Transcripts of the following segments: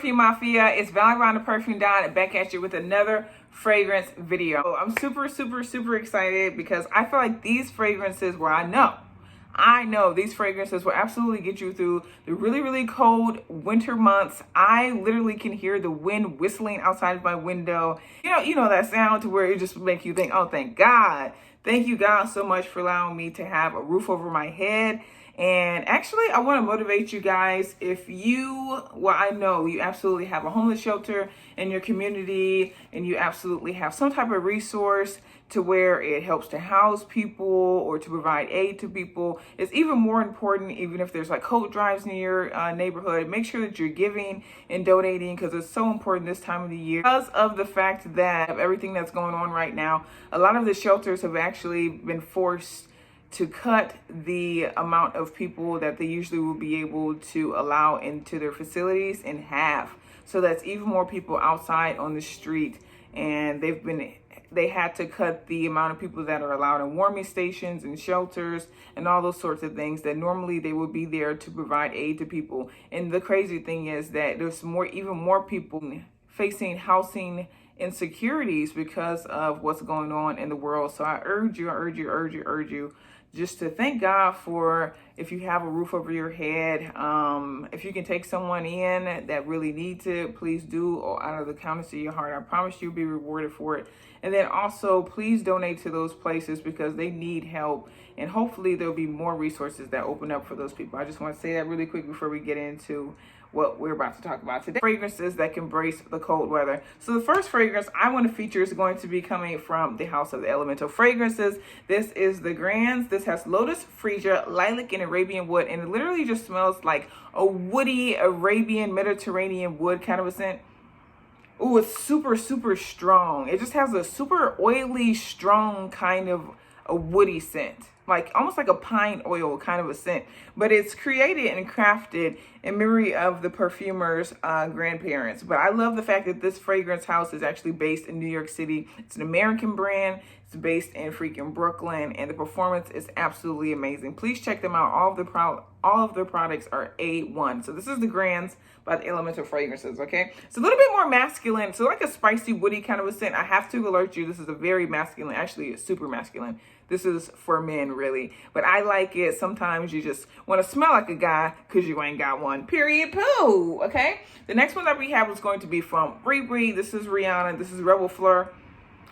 Perfume Mafia, it's Vallivon The Perfume Don back at you with another fragrance video. I'm super excited because I feel like these fragrances where I know these fragrances will absolutely get you through the really cold winter months. I literally can hear the wind whistling outside of my window. You know that sound to where it just makes you think, oh, thank God. Thank you, God, so much for allowing me to have a roof over my head. And actually, I want to motivate you guys. I know you absolutely have a homeless shelter in your community and you absolutely have some type of resource to where it helps to house people or to provide aid to people. It's even more important, even if there's like coat drives in your neighborhood, make sure that you're giving and donating because it's so important this time of the year. Because of the fact that of everything that's going on right now, a lot of the shelters have actually been forced to cut the amount of people that they usually will be able to allow into their facilities in half. So that's even more people outside on the street, and they had to cut the amount of people that are allowed in warming stations and shelters and all those sorts of things that normally they would be there to provide aid to people. And the crazy thing is that there's even more people facing housing insecurities because of what's going on in the world. So I urge you just to thank God for if you have a roof over your head. If you can take someone in that really needs it, please do, or out of the kindness of your heart. I promise you'll be rewarded for it. And then also, please donate to those places because they need help. And hopefully there'll be more resources that open up for those people. I just want to say that really quick before we get into what we're about to talk about today. Fragrances that can brace the cold weather. So the first fragrance I want to feature is going to be coming from the House of the Elemental Fragrances. This is the Grands. This has lotus, freesia, lilac, and Arabian wood. And it literally just smells like a woody Arabian Mediterranean wood kind of a scent. Ooh, it's super strong. It just has a super oily, strong kind of a woody scent. Like almost like a pine oil kind of a scent, but it's created and crafted in memory of the perfumer's grandparents. But I love the fact that this fragrance house is actually based in New York City. It's an American brand. It's based in freaking Brooklyn, and the performance is absolutely amazing. Please check them out. All of their products are A1. So this is the Grands by the Elemental Fragrances, okay? It's a little bit more masculine, so like a spicy, woody kind of a scent. I have to alert you, this is a very masculine, actually it's super masculine. This is for men, really. But I like it. Sometimes you just want to smell like a guy because you ain't got one. Period. Poo. Okay? The next one that we have is going to be from Riri. This is Rihanna. This is Rebel Fleur.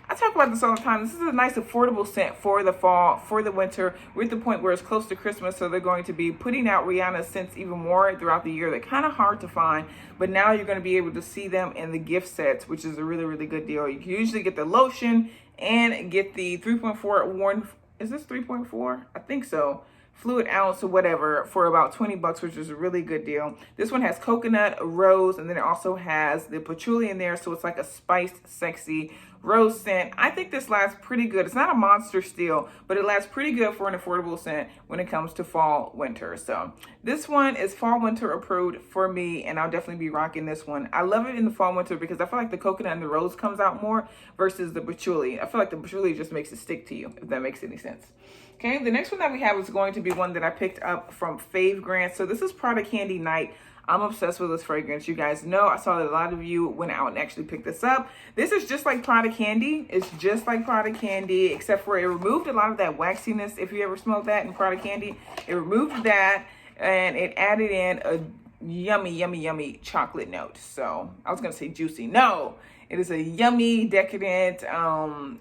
I talk about this all the time. This is a nice affordable scent for the fall, for the winter. We're at the point where it's close to Christmas, so they're going to be putting out Rihanna scents even more throughout the year. They're kind of hard to find, but now you're going to be able to see them in the gift sets, which is a really good deal. You can usually get the lotion and get the 3.4 worn, is this 3.4? I think so. Fluid ounce or whatever for about $20, which is a really good deal. This one has coconut, rose, and then it also has the patchouli in there, so it's like a spiced, sexy rose scent. I think this lasts pretty good. It's not a monster steal, but it lasts pretty good for an affordable scent when it comes to fall, winter. So this one is fall, winter approved for me, and I'll definitely be rocking this one. I love it in the fall, winter because I feel like the coconut and the rose comes out more versus the patchouli. I feel like the patchouli just makes it stick to you, if that makes any sense. Okay, the next one that we have is going to be one that I picked up from Fave Grant. So this is Prada Candy Night. I'm obsessed with this fragrance. You guys know, I saw that a lot of you went out and actually picked this up. This is just like Prada Candy. It's just like Prada Candy, except for it removed a lot of that waxiness. If you ever smelled that in Prada Candy, it removed that and it added in a yummy chocolate note. So I was gonna say juicy. No, it is a yummy, decadent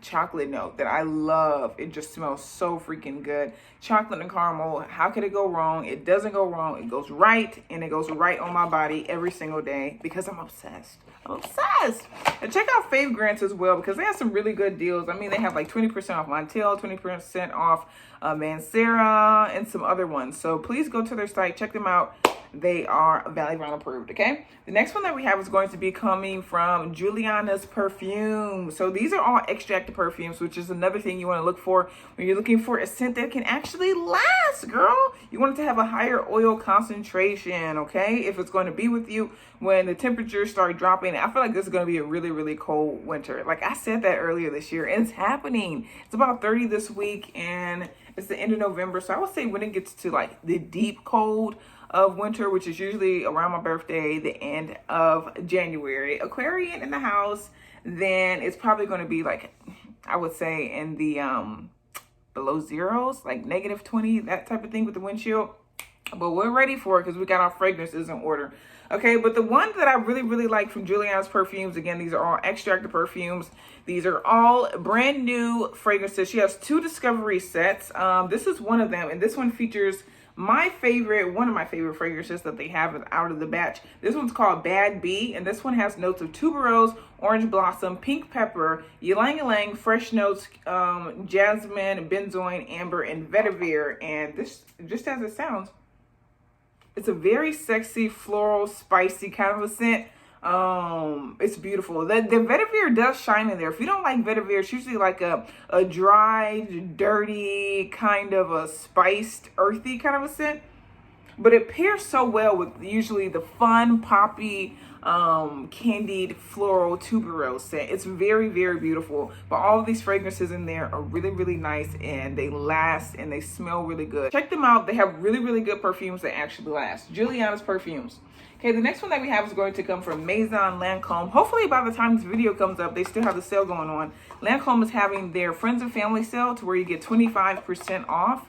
chocolate note that I love. It just smells so freaking good. Chocolate and caramel, how could it go wrong? It doesn't go wrong. It goes right, and it goes right on my body every single day because I'm obsessed. I'm obsessed. And check out Fave Grants as well because they have some really good deals. I mean, they have like 20% off Montel, 20% off Mancera, and some other ones. So please go to their site, check them out. They are Vallivon approved, okay? The next one that we have is going to be coming from Juliana's Perfume. So these are all extracted perfumes, which is another thing you want to look for when you're looking for a scent that can actually last, girl. You want it to have a higher oil concentration, okay? If it's going to be with you when the temperatures start dropping. I feel like this is going to be a really cold winter. Like I said that earlier this year, and it's happening. It's about 30 this week, and It's the end of November, so I would say when it gets to like the deep cold of winter, which is usually around my birthday, the end of January, Aquarian in the house, then it's probably going to be like, I would say in the below zeros, like -20, that type of thing with the windshield. But we're ready for it because we got our fragrances in order. Okay, but the one that I really like from Giuliana's Perfumes, again, these are all extracted perfumes. These are all brand new fragrances. She has 2 discovery sets. This is one of them, and this one features one of my favorite fragrances that they have out of the batch. This one's called Bad Bee, and this one has notes of tuberose, orange blossom, pink pepper, ylang ylang, fresh notes, jasmine, benzoin, amber, and vetiver. And this, just as it sounds, it's a very sexy, floral, spicy kind of a scent. It's beautiful. The vetiver does shine in there. If you don't like vetiver, it's usually like a dry, dirty, kind of a spiced, earthy kind of a scent. But it pairs so well with usually the fun, poppy, candied, floral, tuberose scent. It's very beautiful. But all of these fragrances in there are really nice, and they last and they smell really good. Check them out. They have really good perfumes that actually last. Giuliana's Perfumes. Okay, the next one that we have is going to come from Maison Lancôme. Hopefully by the time this video comes up, they still have the sale going on. Lancôme is having their Friends and Family sale to where you get 25% off.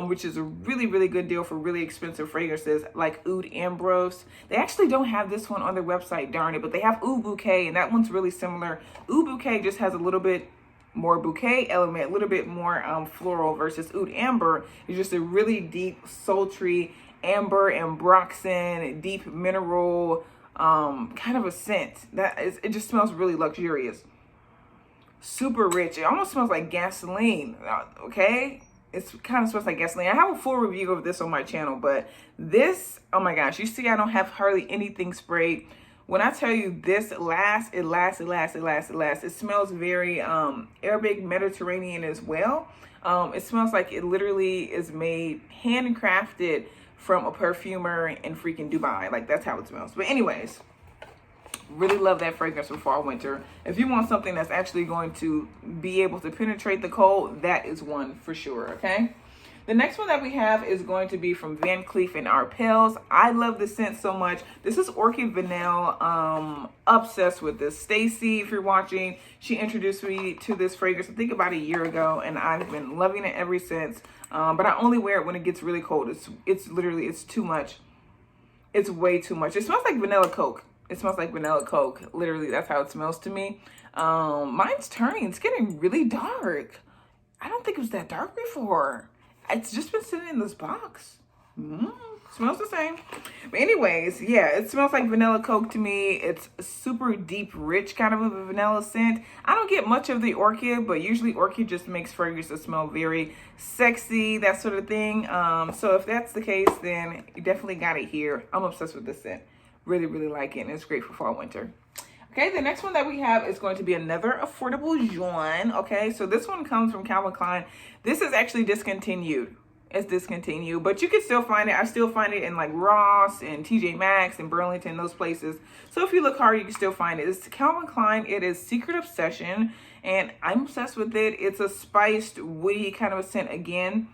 Which is a really good deal for really expensive fragrances like Oud Ambrose. They actually don't have this one on their website, darn it, but they have Oud Bouquet, and that one's really similar. Oud Bouquet just has a little bit more bouquet element, a little bit more floral, versus Oud Amber is just a really deep, sultry amber and broxin, deep mineral kind of a scent. It just smells really luxurious. Super rich. It almost smells like gasoline, okay? It kind of smells like gasoline. I have a full review of this on my channel, but this, oh my gosh, you see I don't have hardly anything sprayed. When I tell you this lasts, it lasts. It smells very Arabic Mediterranean as well. It smells like it literally is made, handcrafted from a perfumer in freaking Dubai. Like, that's how it smells. But anyways, really love that fragrance for fall winter. If you want something that's actually going to be able to penetrate the cold, that is one for sure. Okay, the next one that we have is going to be from Van Cleef and Arpels. I love this scent so much. This is Orchid Vanille. Obsessed with this. Stacy, if you're watching, she introduced me to this fragrance I think about a year ago, and I've been loving it ever since. But I only wear it when it gets really cold. It's literally, it's too much. It's way too much. It smells like vanilla Coke. It smells like vanilla Coke. Literally, that's how it smells to me. Mine's turning. It's getting really dark. I don't think it was that dark before. It's just been sitting in this box. Smells the same. But anyways, yeah, it smells like vanilla Coke to me. It's a super deep, rich kind of a vanilla scent. I don't get much of the orchid, but usually orchid just makes fragrances smell very sexy, that sort of thing. So if that's the case, then you definitely got it here. I'm obsessed with this scent. Really like it, and it's great for fall winter. Okay, the next one that we have is going to be another affordable Jaune. Okay, so this one comes from Calvin Klein. This is actually discontinued. It's discontinued, but you can still find it. I still find it in like Ross and TJ Maxx and Burlington, those places. So if you look hard, you can still find it. It's Calvin Klein. It is Secret Obsession, and I'm obsessed with it. It's a spiced, woody kind of a scent again.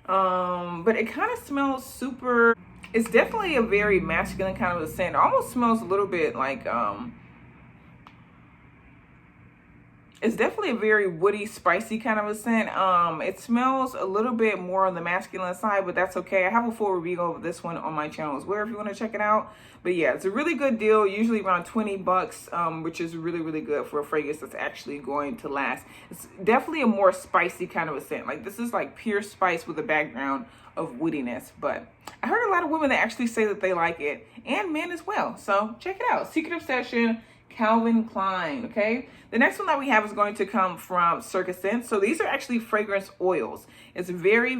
But it kind of smells super... It's definitely a very masculine kind of a scent. It almost smells a little bit like, it's definitely a very woody, spicy kind of a scent. It smells a little bit more on the masculine side, but that's okay. I have a full review of this one on my channel as well if you want to check it out. But yeah, it's a really good deal, usually around 20 bucks, which is really good for a fragrance that's actually going to last. It's definitely a more spicy kind of a scent. Like, this is like pure spice with a background of woodiness. But I heard a lot of women that actually say that they like it, and men as well. So check it out. Secret Obsession, Calvin Klein. Okay, the next one that we have is going to come from Circus Scents. So these are actually fragrance oils. It's very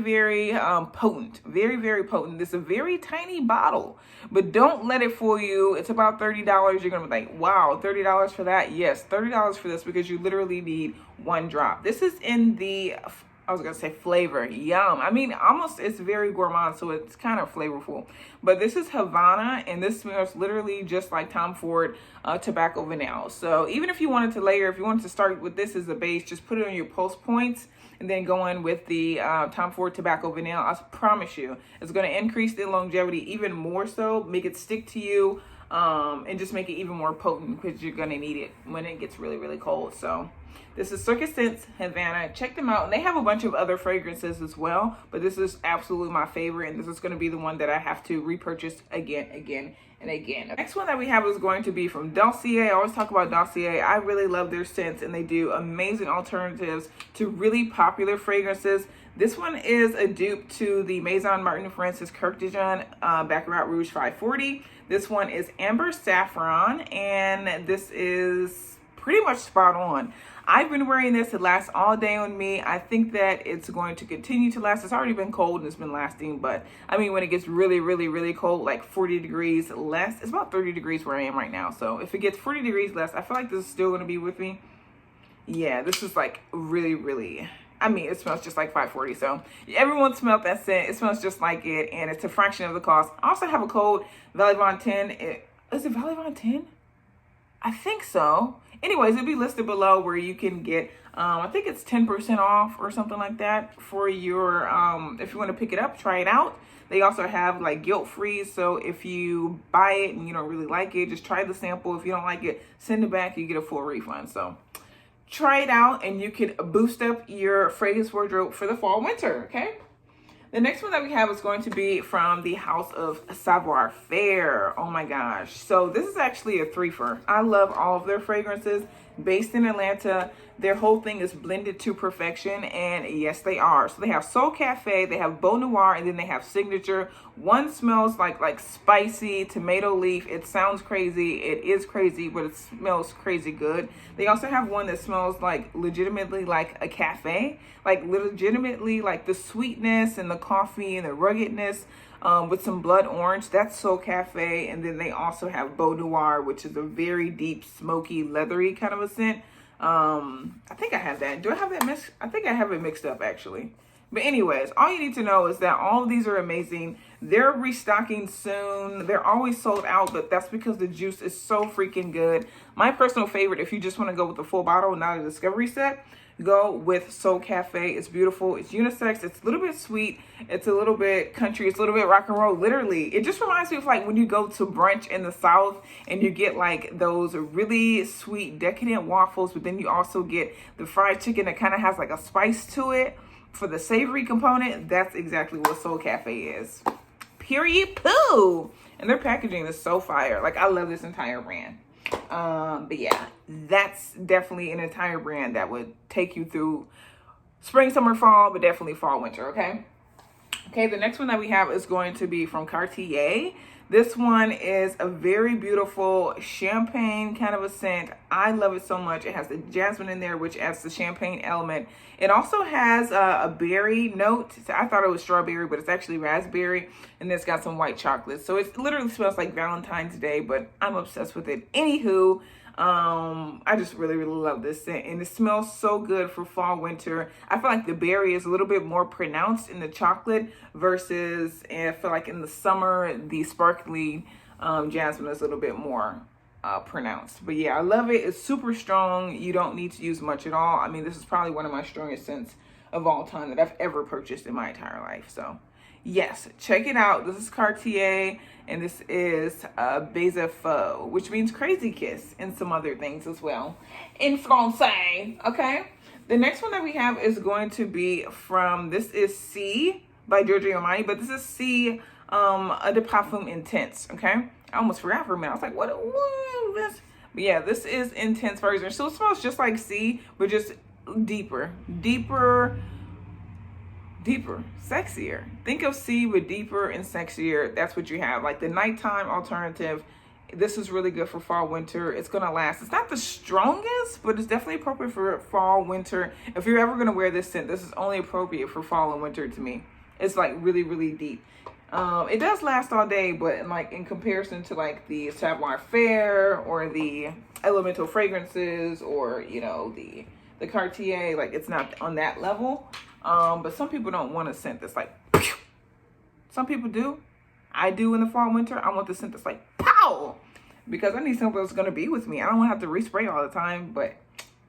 potent, very potent. It's a very tiny bottle, but don't let it fool you. It's about $30. You're gonna be like, wow, $30 for that? Yes, $30 for this, because you literally need one drop. This is in the I was gonna say flavor. Yum. I mean, almost, it's very gourmand, so it's kind of flavorful. But this is Havana, and this smells literally just like Tom Ford tobacco vanilla. So even if you wanted to layer, if you wanted to start with this as a base, just put it on your pulse points and then go in with the Tom Ford tobacco vanilla. I promise you, it's gonna increase the longevity even more so, make it stick to you, and just make it even more potent because you're gonna need it when it gets really, really cold. So this is Circus Scents Havana. Check them out. And they have a bunch of other fragrances as well, but this is absolutely my favorite, and this is going to be the one that I have to repurchase again and again. The next one that we have is going to be from Dossier. I always talk about Dossier. I really love their scents, and they do amazing alternatives to really popular fragrances. This one is a dupe to the Maison Martin Francis Kirk de Jean Baccarat Rouge 540. This one is Amber Saffron, and this is pretty much spot on. I've been wearing this. It lasts all day on me. I think that it's going to continue to last. It's already been cold and it's been lasting, but I mean, when it gets really, really, really cold, like 40 degrees less, it's about 30 degrees where I am right now. So if it gets 40 degrees less, I feel like this is still going to be with me. Yeah, this is like really, really, I mean, it smells just like 540. So everyone smelled that scent. It smells just like it, and it's a fraction of the cost. I also have a code, Vallivon 10. Is it Vallivon 10? I think so. Anyways, it'll be listed below where you can get, I think it's 10% off or something like that for your, if you want to pick it up, try it out. They also have like guilt-free, so if you buy it and you don't really like it, just try the sample. If you don't like it, send it back, you get a full refund. So try it out and you can boost up your fragrance wardrobe for the fall winter, okay? The next one that we have is going to be from the House of Savoir Faire. Oh my gosh. So this is actually a threefer. I love all of their fragrances. Based in Atlanta, their whole thing is blended to perfection, and yes, they are. So they have Soul Cafe, they have Beau Noir, and then they have Signature. One smells like spicy tomato leaf. It sounds crazy. It is crazy, but it smells crazy good. They also have one that smells like legitimately like a cafe, like legitimately like the sweetness and the coffee and the ruggedness with some blood orange. That's Soul Cafe. And then they also have Beau Noir, which is a very deep, smoky, leathery kind of a scent. I think I have that. Do I have that mixed? I think I have it mixed up actually. But anyways, all you need to know is that all of these are amazing. They're restocking soon. They're always sold out, but that's because the juice is so freaking good. My personal favorite, if you just want to go with the full bottle, not a discovery set, go with Soul Cafe. It's beautiful. It's unisex. It's a little bit sweet. It's a little bit country. It's a little bit rock and roll. Literally, it just reminds me of like when you go to brunch in the South and you get like those really sweet, decadent waffles, but then you also get the fried chicken that kind of has like a spice to it. For the savory component, that's exactly what Soul Cafe is. Period. Poo. And their packaging is so fire. Like, I love this entire brand. But yeah, that's definitely an entire brand that would take you through spring, summer, fall, but definitely fall, winter, okay? Okay, the next one that we have is going to be from Cartier. This one is a very beautiful champagne kind of a scent. I love it so much. It has the jasmine in there, which adds the champagne element. It also has a berry note. I thought it was strawberry, but it's actually raspberry. And it's got some white chocolate. So it literally smells like Valentine's Day, but I'm obsessed with it. Anywho, I just really, really love this scent, and it smells so good for fall, winter. I feel like the berry is a little bit more pronounced in the chocolate versus, and I feel like in the summer, the sparkly jasmine is a little bit more pronounced. But yeah, I love it. It's super strong. You don't need to use much at all. I mean, this is probably one of my strongest scents of all time that I've ever purchased in my entire life. So yes, check it out. This is Cartier, and this is Baiser Faux, which means crazy kiss, and some other things as well in Francais, okay? The next one that we have is going to be from, this is C by Giorgio Armani, but this is C de Parfum Intense, okay? I almost forgot for a minute. I was like, what is this? But yeah, this is Intense version. So it smells just like C, but just deeper, sexier. Think of C with deeper and sexier. That's what you have. Like the nighttime alternative. This is really good for fall, winter. It's going to last. It's not the strongest, but it's definitely appropriate for fall, winter. If you're ever going to wear this scent, this is only appropriate for fall and winter to me. It's like really, really deep. It does last all day, but in comparison to like the Savoir Faire or the Elemental fragrances or, you know, the Cartier, like it's not on that level. But some people don't want a scent that's like, pew. Some people do. I do in the fall, winter. I want the scent that's like, pow, because I need something that's going to be with me. I don't want to have to respray all the time, but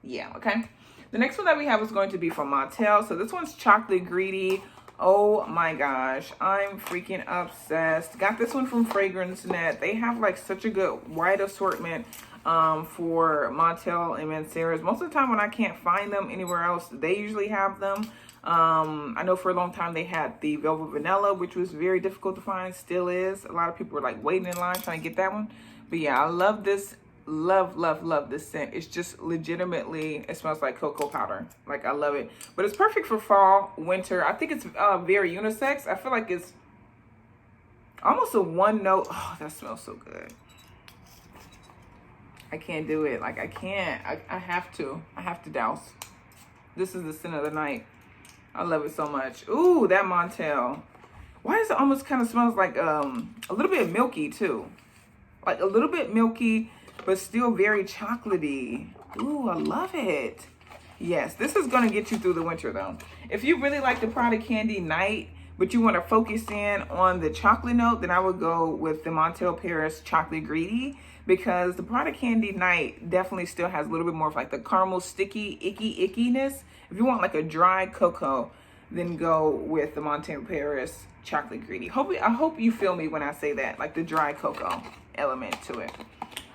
yeah, okay. The next one that we have is going to be from Montel. So this one's Chocolate Greedy. Oh my gosh, I'm freaking obsessed. Got this one from Fragrance Net. They have like such a good wide assortment for Montel and Mancera's. Most of the time when I can't find them anywhere else, they usually have them. I know for a long time they had the Velvet Vanilla, which was very difficult to find, still is. A lot of people were like waiting in line trying to get that one. But yeah, I love this. Love this scent. It's just legitimately, it smells like cocoa powder. Like, I love it. But it's perfect for fall, winter. I think it's very unisex. I feel like it's almost a one note. Oh, that smells so good. I can't do it. Like, I can't. I have to douse. This is the scent of the night. I love it so much. Ooh, that Montel. Why does it almost kind of smells like a little bit milky too? Like a little bit milky, but still very chocolatey. Ooh, I love it. Yes, this is gonna get you through the winter though. If you really like the Prada Candy Night, but you want to focus in on the chocolate note, then I would go with the Montel Paris Chocolate Greedy, because the Prada Candy Night definitely still has a little bit more of like the caramel sticky ickiness. If you want like a dry cocoa, then go with the Montel Paris Chocolate Greedy. I hope you feel me when I say that, like the dry cocoa element to it.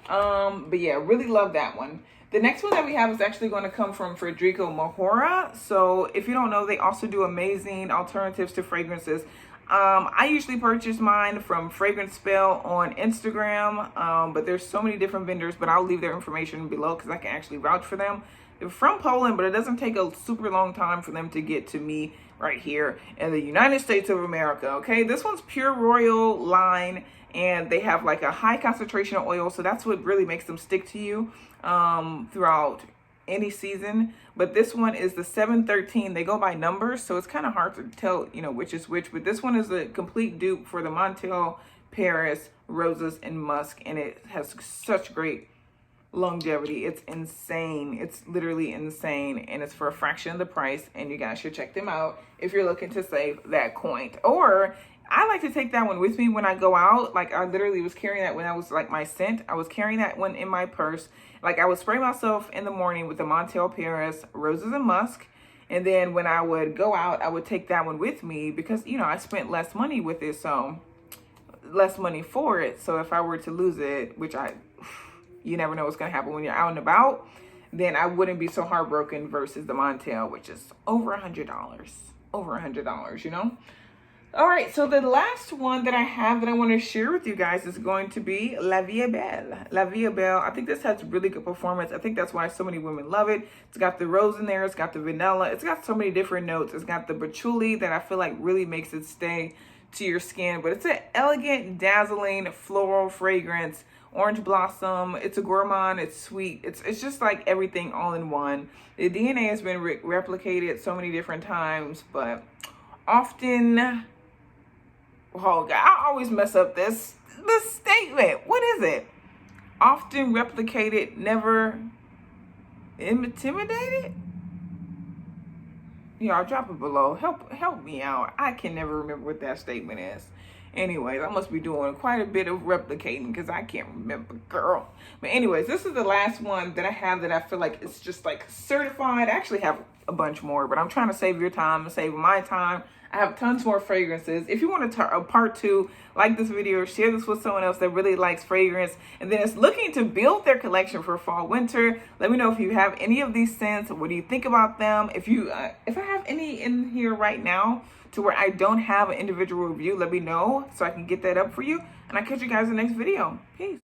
But yeah, really love that one. The next one that we have is actually going to come from Federico Moreira. So if you don't know, they also do amazing alternatives to fragrances. I usually purchase mine from Fragrance Spell on Instagram, but there's so many different vendors, but I'll leave their information below because I can actually vouch for them. They're from Poland, but it doesn't take a super long time for them to get to me right here in the United States of America, okay? This one's Pure Royal line, and they have like a high concentration of oil, so that's what really makes them stick to you throughout any season. But this one is the 713. They go by numbers, so it's kind of hard to tell, you know, which is which. But this one is a complete dupe for the Montel Paris Roses and Musk, and it has such great longevity. It's insane. It's literally insane, and it's for a fraction of the price, and you guys should check them out if you're looking to save that coin. Or I like to take that one with me when I go out. Like, I literally was carrying that when I was like my scent. I was carrying that one in my purse. Like, I would spray myself in the morning with the Montel Paris Roses and Musk, and then when I would go out, I would take that one with me because, you know, I spent less money with it, so less money for it. So if I were to lose it, which you never know what's going to happen when you're out and about, then I wouldn't be so heartbroken versus the Montel, which is over $100. Over $100, you know? All right, so the last one that I have that I want to share with you guys is going to be La Vie Est Belle. La Vie Est Belle. I think this has really good performance. I think that's why so many women love it. It's got the rose in there. It's got the vanilla. It's got so many different notes. It's got the patchouli that I feel like really makes it stay to your skin. But it's an elegant, dazzling floral fragrance. Orange blossom. It's a gourmand. It's sweet. It's just like everything all in one. The DNA has been replicated so many different times, but often... Oh God, I always mess up this statement. What is it? Often replicated, never intimidated? Y'all drop it below. Help me out. I can never remember what that statement is. Anyways, I must be doing quite a bit of replicating because I can't remember, girl. But anyways, this is the last one that I have that I feel like it's just like certified. I actually have a bunch more, but I'm trying to save your time and save my time. I have tons more fragrances. If you want a part 2, like this video, share this with someone else that really likes fragrance and then is looking to build their collection for fall, winter. Let me know if you have any of these scents. What do you think about them? If I have any in here right now to where I don't have an individual review, let me know so I can get that up for you. And I'll catch you guys in the next video. Peace.